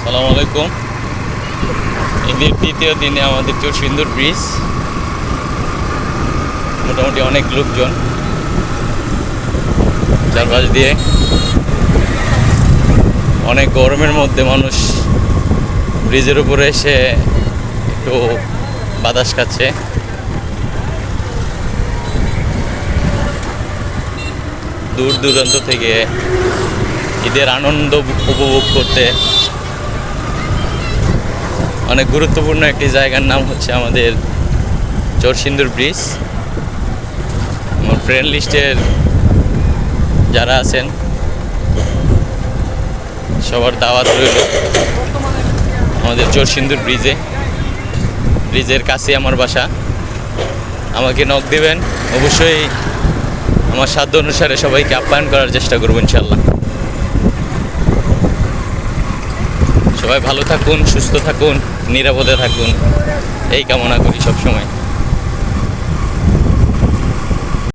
আসসালামু আলাইকুম। ঈদের দ্বিতীয় দিনে আমাদের চরসিন্দুর ব্রিজ, মোটামুটি অনেক লোকজন চারপাশ দিয়ে। অনেক গরমের মধ্যে মানুষ ব্রিজের উপরে এসে একটু বাতাস খাচ্ছে। দূর দূরান্ত থেকে ঈদের আনন্দ উপভোগ করতে অনেক গুরুত্বপূর্ণ একটি জায়গার নাম হচ্ছে আমাদের চরসিন্দুর ব্রিজ। আমার ফ্রেন্ড লিস্টের যারা আছেন সবার দাওয়াত রইল আমাদের চরসিন্দুর ব্রিজের কাছে আমার বাসা। আমাকে নক দেবেন, অবশ্যই আমার সাধ্য অনুসারে সবাইকে আপ্যায়ন করার চেষ্টা করবো ইনশাল্লাহ। সবাই ভালো থাকুন, সুস্থ থাকুন, নিরাপদে থাকুন, এই কামনা করি সবসময়।